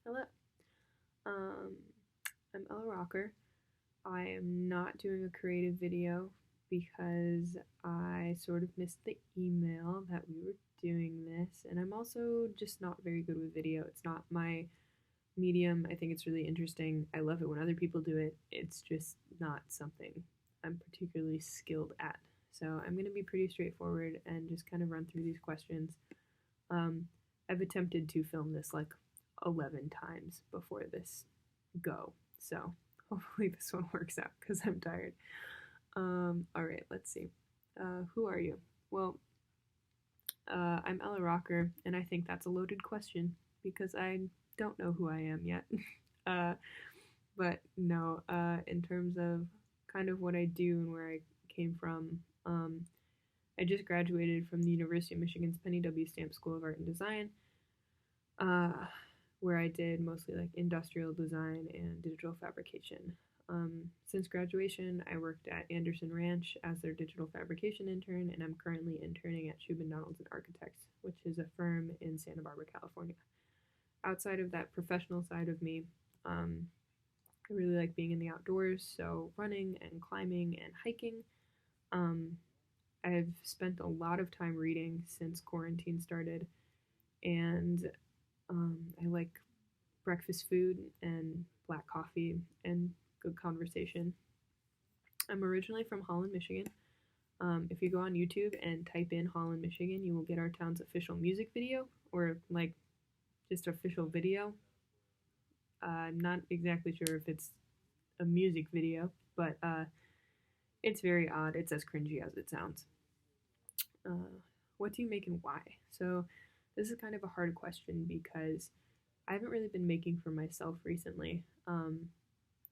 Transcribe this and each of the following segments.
Hello. Um, I'm Ella Rocker. I am not doing a creative video because I sort of missed the email that we were doing this, and I'm also just not very good with video. It's not my medium. I think it's really interesting. I love it when other people do it. It's just not something I'm particularly skilled at. So I'm going to be pretty straightforward and just kind of run through these questions. Um, I've attempted to film this like 11 times before this go, so hopefully this one works out because I'm tired. All right, let's see. Who are you? Well, I'm Ella Rocker, and I think that's a loaded question because I don't know who I am yet. uh, but no, in terms of kind of what I do and where I came from, I just graduated from the University of Michigan's Penny W. Stamp School of Art and Design, where I did mostly like industrial design and digital fabrication. Since graduation, I worked at Anderson Ranch as their digital fabrication intern, and I'm currently interning at Shubin Donaldson Architects, which is a firm in Santa Barbara, California. Outside of that professional side of me, I really like being in the outdoors, so running and climbing and hiking. I've spent a lot of time reading since quarantine started, and I like breakfast food and black coffee and good conversation. I'm originally from Holland, Michigan. If you go on YouTube and type in Holland, Michigan, you will get our town's official music video, or like just official video. I'm not exactly sure if it's a music video, but it's very odd. It's as cringy as it sounds. What do you make and why? So this is kind of a hard question because I haven't really been making for myself recently,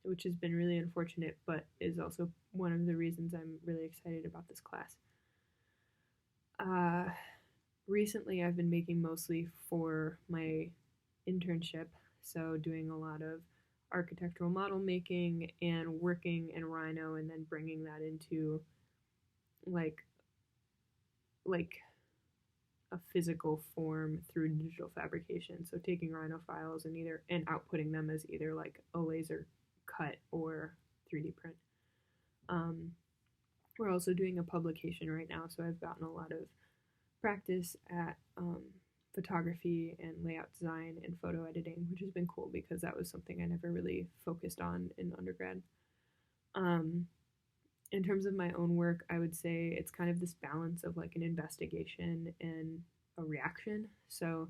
which has been really unfortunate, but is also one of the reasons I'm really excited about this class. Recently, I've been making mostly for my internship, so doing a lot of architectural model making and working in Rhino, and then bringing that into like a physical form through digital fabrication. So taking Rhino files and outputting them as either like a laser cut or 3D print. We're also doing a publication right now, so I've gotten a lot of practice at photography and layout design and photo editing, which has been cool because that was something I never really focused on in undergrad. In terms of my own work, I would say it's kind of this balance of like an investigation and a reaction. So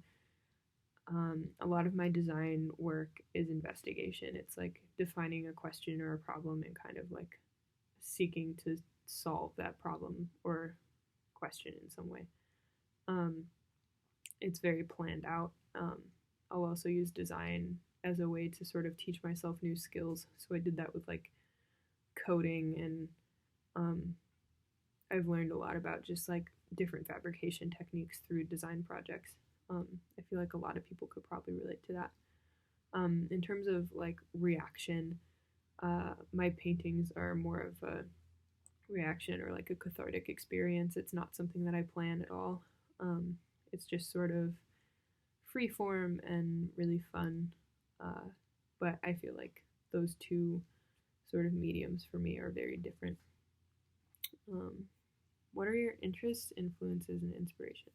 a lot of my design work is investigation. It's like defining a question or a problem and kind of like seeking to solve that problem or question in some way. It's very planned out. I'll also use design as a way to sort of teach myself new skills. So I did that with like coding, and I've learned a lot about just like different fabrication techniques through design projects. I feel like a lot of people could probably relate to that. In terms of like reaction, my paintings are more of a reaction or like a cathartic experience. It's not something that I plan at all. It's just sort of free form and really fun. But I feel like those two sort of mediums for me are very different. What are your interests, influences, and inspirations?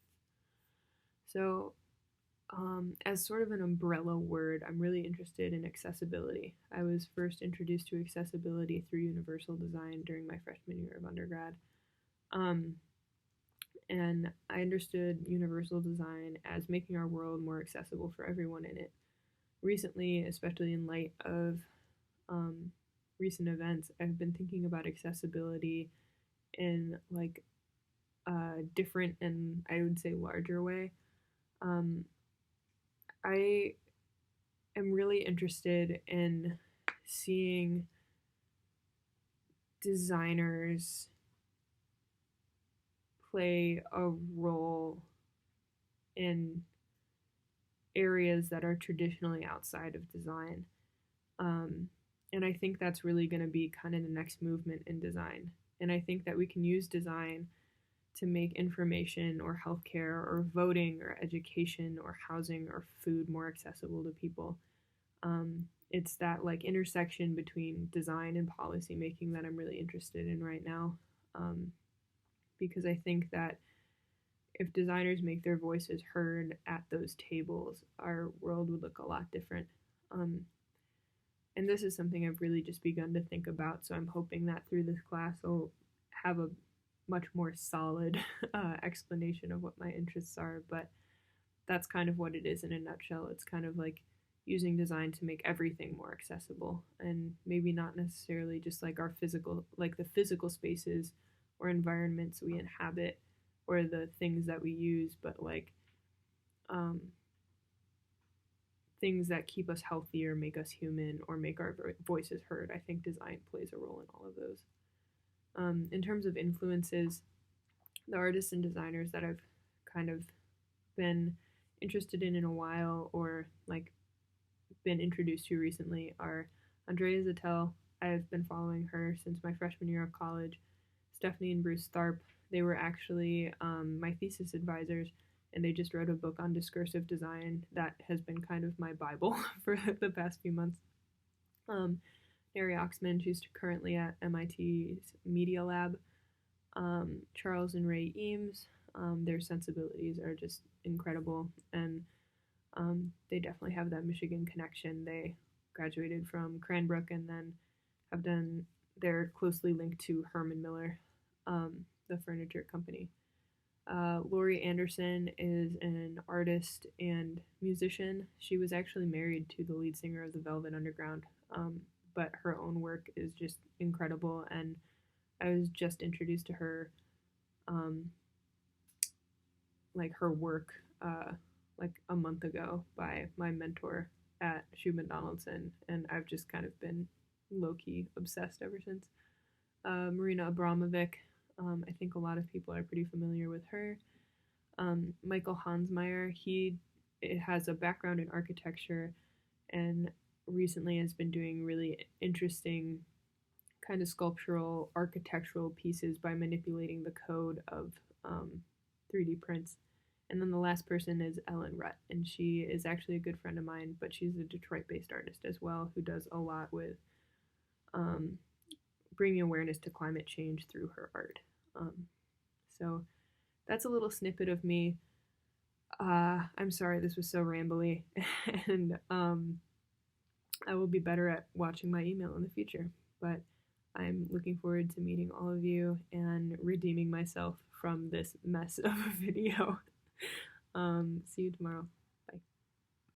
So, as sort of an umbrella word, I'm really interested in accessibility. I was first introduced to accessibility through universal design during my freshman year of undergrad. And I understood universal design as making our world more accessible for everyone in it. Recently, especially in light of recent events, I've been thinking about accessibility in like a different and I would say larger way. I am really interested in seeing designers play a role in areas that are traditionally outside of design. And I think that's really going to be kind of the next movement in design. And I think that we can use design to make information or healthcare or voting or education or housing or food more accessible to people. It's that like intersection between design and policy making that I'm really interested in right now, because I think that if designers make their voices heard at those tables, our world would look a lot different. And this is something I've really just begun to think about, so I'm hoping that through this class I'll have a much more solid explanation of what my interests are, but that's kind of what it is in a nutshell. It's kind of like using design to make everything more accessible, and maybe not necessarily just like our physical, like the physical spaces or environments we inhabit or the things that we use, but like things that keep us healthy or make us human or make our voices heard. I think design plays a role in all of those. In terms of influences, the artists and designers that I've kind of been interested in a while, or like been introduced to recently, are Andrea Zattel. I've been following her since my freshman year of college. Stephanie and Bruce Tharp, they were actually my thesis advisors, and they just wrote a book on discursive design that has been kind of my Bible for the past few months. Neri Oxman, she's currently at MIT's Media Lab. Charles and Ray Eames, their sensibilities are just incredible, and they definitely have that Michigan connection. They graduated from Cranbrook and then they're closely linked to Herman Miller, the furniture company. Laurie Anderson is an artist and musician. She was actually married to the lead singer of the Velvet Underground, but her own work is just incredible, and I was just introduced to her, like her work, like a month ago by my mentor at Schubin Donaldson, and I've just kind of been low-key obsessed ever since. Marina Abramović, I think a lot of people are pretty familiar with her. Michael Hansmeyer, he has a background in architecture and recently has been doing really interesting kind of sculptural architectural pieces by manipulating the code of 3D prints. And then the last person is Ellen Rutt, and she is actually a good friend of mine, but she's a Detroit-based artist as well who does a lot with bringing awareness to climate change through her art. So that's a little snippet of me. I'm sorry this was so rambly, and I will be better at watching my email in the future, but I'm looking forward to meeting all of you and redeeming myself from this mess of a video. See you tomorrow.